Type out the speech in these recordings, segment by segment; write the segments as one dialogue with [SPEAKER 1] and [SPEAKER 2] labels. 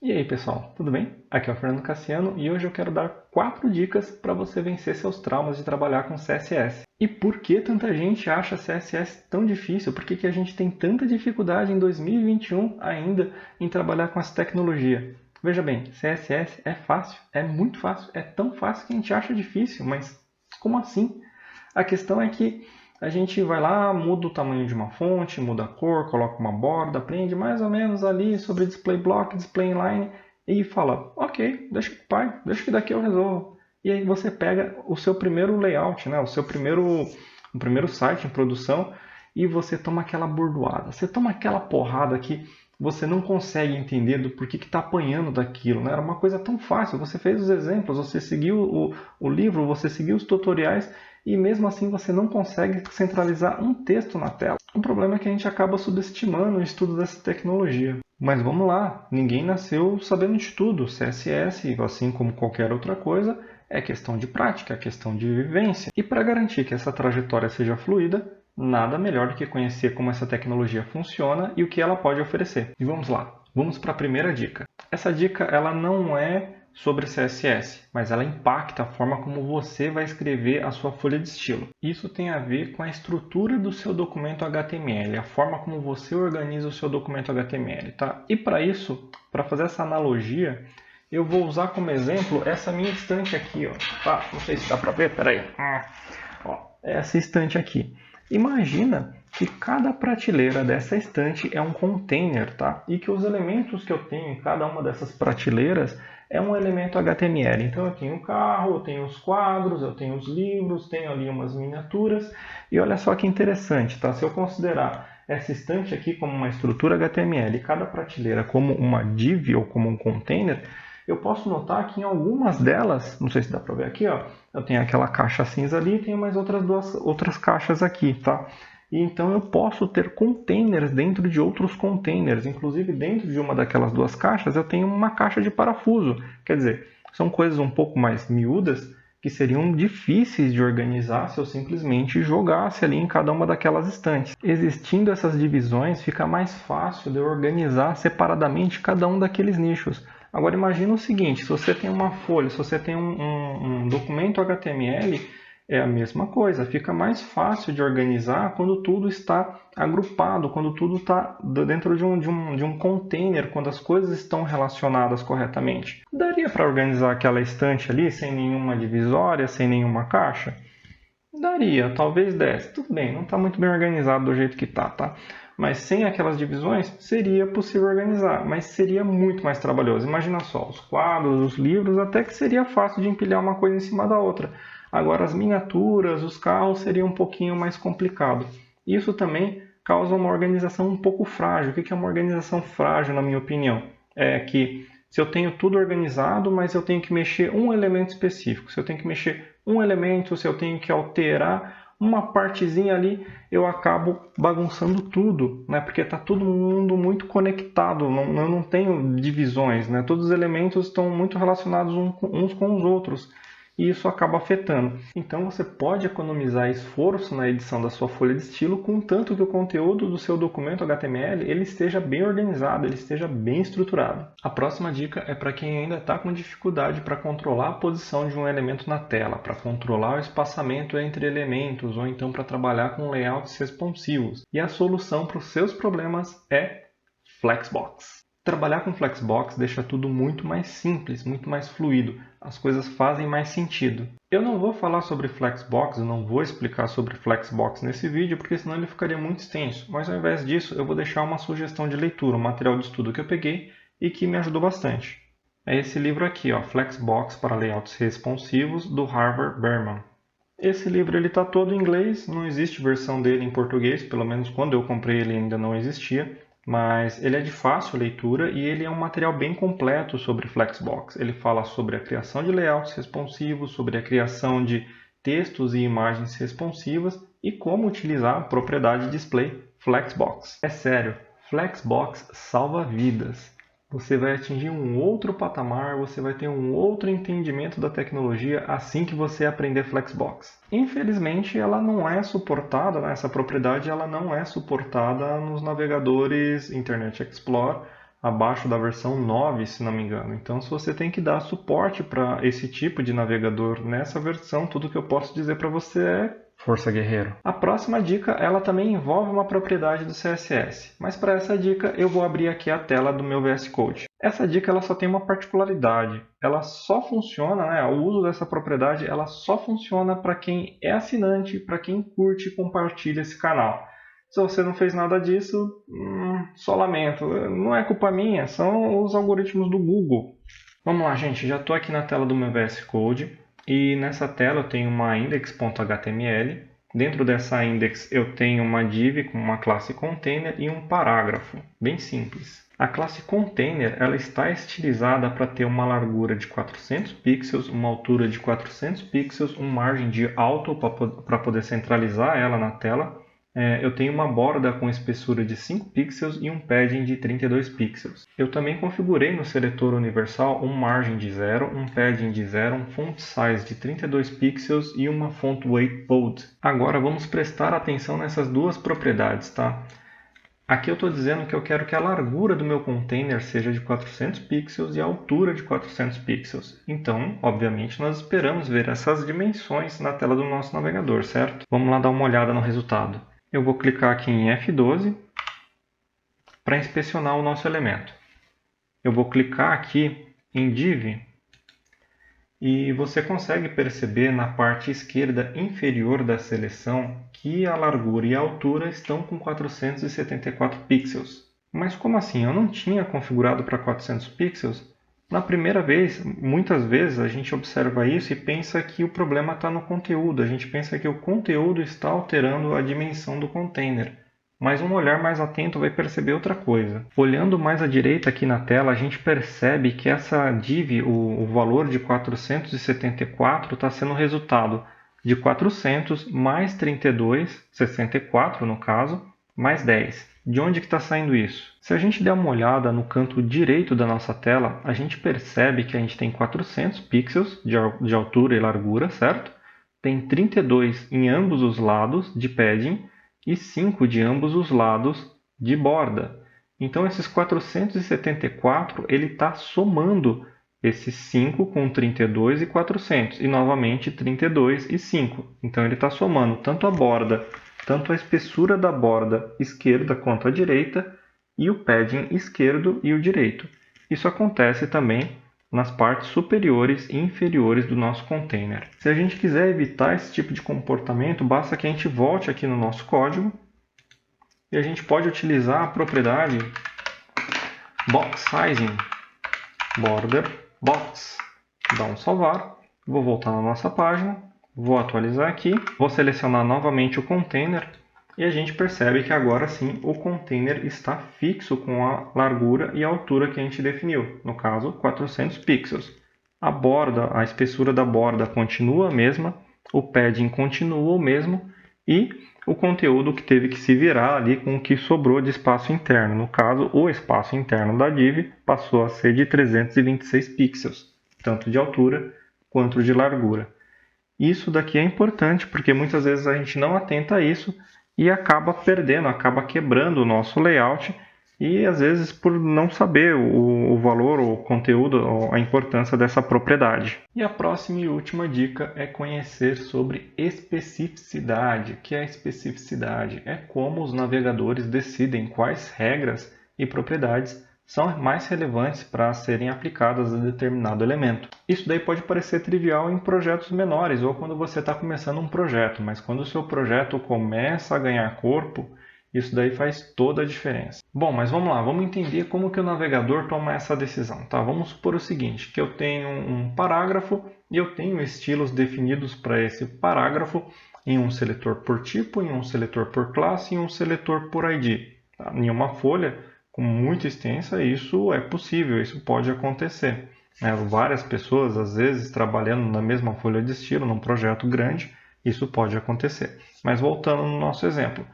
[SPEAKER 1] E aí pessoal, tudo bem? Aqui é o Fernando Cassiano e hoje eu quero dar 4 dicas para você vencer seus traumas de trabalhar com CSS. E por que tanta gente acha CSS tão difícil? Por que a gente tem tanta dificuldade em 2021 ainda em trabalhar com essa tecnologia? Veja bem, CSS é fácil, é muito fácil, é tão fácil que a gente acha difícil, mas como assim? A questão é que a gente vai lá, muda o tamanho de uma fonte, muda a cor, coloca uma borda, aprende mais ou menos ali sobre display block, display inline e fala, ok, deixa que pai, deixa que daqui eu resolvo. E aí você pega o seu primeiro layout, né, o primeiro site em produção e você toma aquela bordoada, você toma aquela porrada que você não consegue entender do porquê que está apanhando daquilo. Né? Era uma coisa tão fácil, você fez os exemplos, você seguiu o livro, você seguiu os tutoriais e mesmo assim você não consegue centralizar um texto na tela. O problema é que a gente acaba subestimando o estudo dessa tecnologia. Mas vamos lá, ninguém nasceu sabendo de tudo. CSS, assim como qualquer outra coisa, é questão de prática, é questão de vivência. E para garantir que essa trajetória seja fluida, nada melhor do que conhecer como essa tecnologia funciona e o que ela pode oferecer. E vamos lá, vamos para a primeira dica. Essa dica ela não é sobre CSS, mas ela impacta a forma como você vai escrever a sua folha de estilo. Isso tem a ver com a estrutura do seu documento HTML, a forma como você organiza o seu documento HTML, tá? E para isso, para fazer essa analogia, eu vou usar como exemplo essa minha estante aqui, ó. Tá? Não sei se dá para ver, peraí. Ó, essa estante aqui. Imagina que cada prateleira dessa estante é um container, tá? E que os elementos que eu tenho em cada uma dessas prateleiras é um elemento HTML. Então eu tenho o carro, eu tenho os quadros, eu tenho os livros, tenho ali umas miniaturas. E olha só que interessante, tá? Se eu considerar essa estante aqui como uma estrutura HTML e cada prateleira como uma div ou como um container, eu posso notar que em algumas delas, não sei se dá para ver aqui, ó, eu tenho aquela caixa cinza ali e tenho mais outras caixas aqui, tá? E então eu posso ter containers dentro de outros containers. Inclusive dentro de uma daquelas duas caixas eu tenho uma caixa de parafuso. Quer dizer, são coisas um pouco mais miúdas que seriam difíceis de organizar se eu simplesmente jogasse ali em cada uma daquelas estantes. Existindo essas divisões, fica mais fácil de eu organizar separadamente cada um daqueles nichos. Agora imagina o seguinte, se você tem uma folha, se você tem um documento HTML, é a mesma coisa, fica mais fácil de organizar quando tudo está agrupado, quando tudo está dentro de um container, quando as coisas estão relacionadas corretamente. Daria para organizar aquela estante ali sem nenhuma divisória, sem nenhuma caixa? Daria, talvez desse. Tudo bem, não está muito bem organizado do jeito que está, tá? Mas sem aquelas divisões, seria possível organizar, mas seria muito mais trabalhoso. Imagina só, os quadros, os livros, até que seria fácil de empilhar uma coisa em cima da outra. Agora, as miniaturas, os carros, seria um pouquinho mais complicado. Isso também causa uma organização um pouco frágil. O que é uma organização frágil, na minha opinião? É que se eu tenho tudo organizado, mas eu tenho que mexer um elemento específico, se eu tenho que mexer um elemento, se eu tenho que alterar uma partezinha ali, eu acabo bagunçando tudo, né? Porque está todo mundo muito conectado, eu não tenho divisões, né? Todos os elementos estão muito relacionados uns com os outros e isso acaba afetando. Então você pode economizar esforço na edição da sua folha de estilo, contanto que o conteúdo do seu documento HTML ele esteja bem organizado, ele esteja bem estruturado. A próxima dica é para quem ainda está com dificuldade para controlar a posição de um elemento na tela, para controlar o espaçamento entre elementos ou então para trabalhar com layouts responsivos. E a solução para os seus problemas é Flexbox. Trabalhar com Flexbox deixa tudo muito mais simples, muito mais fluido. As coisas fazem mais sentido. Eu não vou falar sobre Flexbox, eu não vou explicar sobre Flexbox nesse vídeo, porque senão ele ficaria muito extenso. Mas ao invés disso, eu vou deixar uma sugestão de leitura, um material de estudo que eu peguei e que me ajudou bastante. É esse livro aqui, ó, Flexbox para Layouts Responsivos, do Harvard Berman. Esse livro está todo em inglês, não existe versão dele em português, pelo menos quando eu comprei ele ainda não existia. Mas ele é de fácil leitura e ele é um material bem completo sobre Flexbox. Ele fala sobre a criação de layouts responsivos, sobre a criação de textos e imagens responsivas e como utilizar a propriedade display Flexbox. É sério, Flexbox salva vidas. Você vai atingir um outro patamar, você vai ter um outro entendimento da tecnologia assim que você aprender Flexbox. Infelizmente, ela não é suportada, essa propriedade ela não é suportada nos navegadores Internet Explorer abaixo da versão 9, se não me engano. Então, se você tem que dar suporte para esse tipo de navegador nessa versão, tudo que eu posso dizer para você é força, guerreiro. A próxima dica, ela também envolve uma propriedade do CSS, mas para essa dica eu vou abrir aqui a tela do meu VS Code. Essa dica ela só tem uma particularidade, ela só funciona, o uso dessa propriedade ela só funciona para quem é assinante, para quem curte e compartilha esse canal. Se você não fez nada disso, só lamento. Não é culpa minha, são os algoritmos do Google. Vamos lá, gente. Já estou aqui na tela do meu VS Code. E nessa tela eu tenho uma index.html. Dentro dessa index eu tenho uma div com uma classe container e um parágrafo. Bem simples. A classe container ela está estilizada para ter uma largura de 400 pixels, uma altura de 400 pixels, uma margem de alto para poder centralizar ela na tela. Eu tenho uma borda com espessura de 5 pixels e um padding de 32 pixels. Eu também configurei no seletor universal um margem de 0, um padding de 0, um font size de 32 pixels e uma font weight bold. Agora vamos prestar atenção nessas duas propriedades, tá? Aqui eu estou dizendo que eu quero que a largura do meu container seja de 400 pixels e a altura de 400 pixels. Então, obviamente, nós esperamos ver essas dimensões na tela do nosso navegador, certo? Vamos lá dar uma olhada no resultado. Eu vou clicar aqui em F12 para inspecionar o nosso elemento. Eu vou clicar aqui em Div e você consegue perceber na parte esquerda inferior da seleção que a largura e a altura estão com 474 pixels. Mas como assim? Eu não tinha configurado para 400 pixels? Na primeira vez, muitas vezes a gente observa isso e pensa que o problema está no conteúdo. A gente pensa que o conteúdo está alterando a dimensão do container. Mas um olhar mais atento vai perceber outra coisa. Olhando mais à direita aqui na tela, a gente percebe que essa div, o valor de 474, está sendo resultado de 400 mais 32, 64 no caso, mais 10. De onde que está saindo isso? Se a gente der uma olhada no canto direito da nossa tela, a gente percebe que a gente tem 400 pixels de altura e largura, certo? Tem 32 em ambos os lados de padding e 5 de ambos os lados de borda. Então, esses 474, ele está somando esses 5 com 32 e 400. E, novamente, 32 e 5. Então, ele está somando tanto a borda, tanto a espessura da borda esquerda quanto a direita, e o padding esquerdo e o direito. Isso acontece também nas partes superiores e inferiores do nosso container. Se a gente quiser evitar esse tipo de comportamento, basta que a gente volte aqui no nosso código e a gente pode utilizar a propriedade box sizing border box. Dá um salvar, vou voltar na nossa página, vou atualizar aqui, vou selecionar novamente o container e a gente percebe que agora sim o container está fixo com a largura e a altura que a gente definiu, no caso 400 pixels. A borda, a espessura da borda continua a mesma, o padding continua o mesmo e o conteúdo que teve que se virar ali com o que sobrou de espaço interno. No caso, o espaço interno da div passou a ser de 326 pixels, tanto de altura quanto de largura. Isso daqui é importante porque muitas vezes a gente não atenta a isso e acaba perdendo, acaba quebrando o nosso layout e às vezes por não saber o valor, o conteúdo, a importância dessa propriedade. E a próxima e última dica é conhecer sobre especificidade. O que é especificidade? É como os navegadores decidem quais regras e propriedades são mais relevantes para serem aplicadas a determinado elemento. Isso daí pode parecer trivial em projetos menores ou quando você está começando um projeto, mas quando o seu projeto começa a ganhar corpo, isso daí faz toda a diferença. Bom, mas vamos lá, vamos entender como que o navegador toma essa decisão. Tá? Vamos supor o seguinte, que eu tenho um parágrafo e eu tenho estilos definidos para esse parágrafo em um seletor por tipo, em um seletor por classe e um seletor por ID. Tá? Em uma folha muito extensa, isso é possível, isso pode acontecer. Várias pessoas, às vezes, trabalhando na mesma folha de estilo, num projeto grande, isso pode acontecer. Mas voltando no nosso exemplo,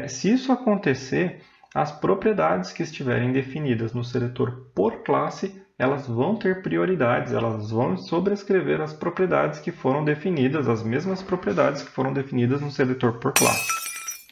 [SPEAKER 1] se isso acontecer, as propriedades que estiverem definidas no seletor por classe, elas vão ter prioridades, elas vão sobrescrever as propriedades que foram definidas, as mesmas propriedades que foram definidas no seletor por classe.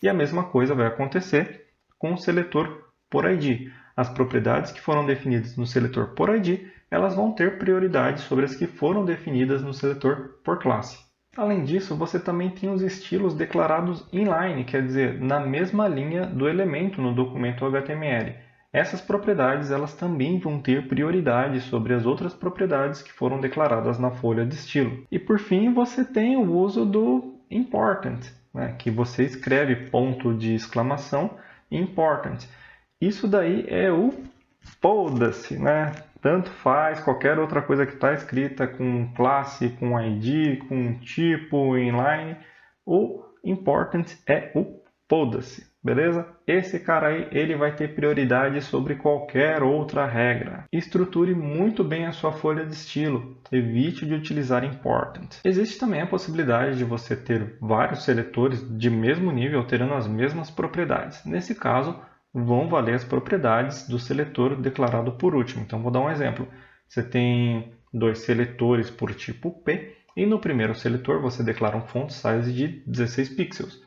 [SPEAKER 1] E a mesma coisa vai acontecer com o seletor por ID. as propriedades que foram definidas no seletor por ID, elas vão ter prioridade sobre as que foram definidas no seletor por classe. Além disso, você também tem os estilos declarados inline, quer dizer, na mesma linha do elemento no documento HTML. Essas propriedades elas também vão ter prioridade sobre as outras propriedades que foram declaradas na folha de estilo. E por fim, você tem o uso do important, né, que você escreve ponto de exclamação important. Isso daí é o foda-se, né? Tanto faz qualquer outra coisa que está escrita com classe, com ID, com tipo, inline. O important é o foda-se, beleza? Esse cara aí, ele vai ter prioridade sobre qualquer outra regra. Estruture muito bem a sua folha de estilo. Evite de utilizar important. Existe também a possibilidade de você ter vários seletores de mesmo nível alterando as mesmas propriedades. Nesse caso, vão valer as propriedades do seletor declarado por último. Então, vou dar um exemplo. Você tem dois seletores por tipo P e no primeiro seletor você declara um font size de 16 pixels.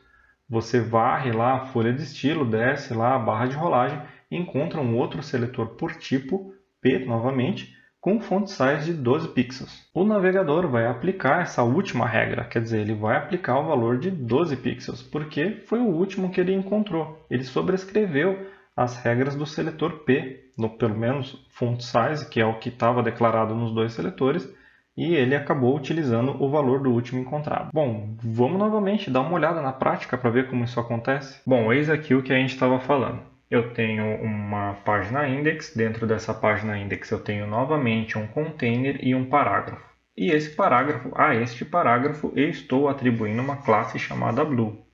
[SPEAKER 1] Você varre lá a folha de estilo, desce lá a barra de rolagem e encontra um outro seletor por tipo P novamente com font size de 12 pixels. O navegador vai aplicar essa última regra, quer dizer, ele vai aplicar o valor de 12 pixels, porque foi o último que ele encontrou. Ele sobrescreveu as regras do seletor P, no pelo menos font size, que é o que estava declarado nos dois seletores, e ele acabou utilizando o valor do último encontrado. Bom, vamos novamente dar uma olhada na prática para ver como isso acontece. Bom, eis aqui o que a gente estava falando. Eu tenho uma página index, dentro dessa página index eu tenho novamente um container e um parágrafo. E esse parágrafo, a este parágrafo eu estou atribuindo uma classe chamada blue.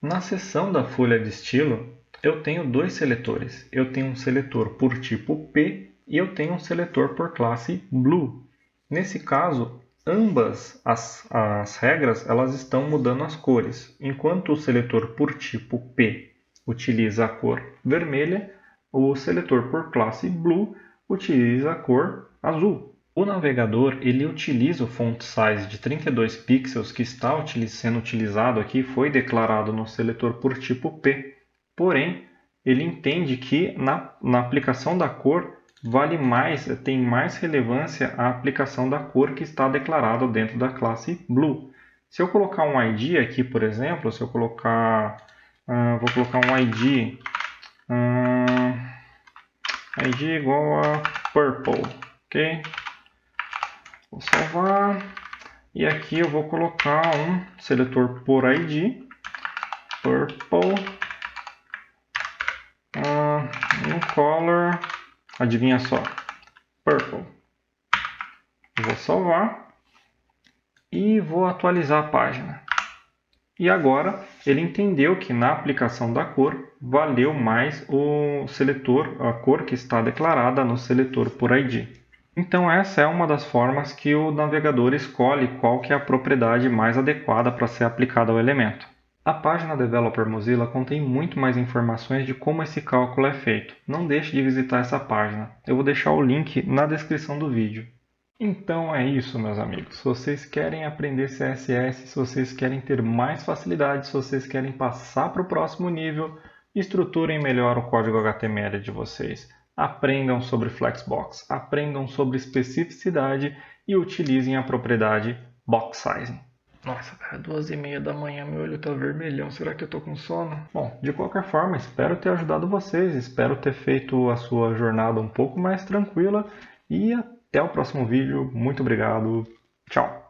[SPEAKER 1] Na seção da folha de estilo, eu tenho dois seletores. Eu tenho um seletor por tipo P e eu tenho um seletor por classe blue. Nesse caso, ambas as regras elas estão mudando as cores. Enquanto o seletor por tipo P utiliza a cor vermelha, o seletor por classe blue utiliza a cor azul. O navegador ele utiliza o font size de 32 pixels que está sendo utilizado aqui, foi declarado no seletor por tipo P. Porém, ele entende que na aplicação da cor vale mais, tem mais relevância a aplicação da cor que está declarada dentro da classe blue. Se eu colocar um ID aqui, por exemplo, se eu colocar vou colocar um ID, ID igual a purple, ok? Vou salvar e aqui eu vou colocar um seletor por ID, purple, no color, adivinha só, purple. Vou salvar e vou atualizar a página. E agora ele entendeu que na aplicação da cor valeu mais o seletor, a cor que está declarada no seletor por ID. Então essa é uma das formas que o navegador escolhe qual que é a propriedade mais adequada para ser aplicada ao elemento. A página Developer Mozilla contém muito mais informações de como esse cálculo é feito. Não deixe de visitar essa página. Eu vou deixar o link na descrição do vídeo. Então é isso, meus amigos. Se vocês querem aprender CSS, se vocês querem ter mais facilidade, se vocês querem passar para o próximo nível, estruturem melhor o código HTML de vocês. Aprendam sobre Flexbox, aprendam sobre especificidade e utilizem a propriedade Box Sizing. Nossa, cara, 2h30 da manhã, meu olho tá vermelhão. Será que eu tô com sono? Bom, de qualquer forma, espero ter ajudado vocês. Espero ter feito a sua jornada um pouco mais tranquila. E até o próximo vídeo. Muito obrigado. Tchau.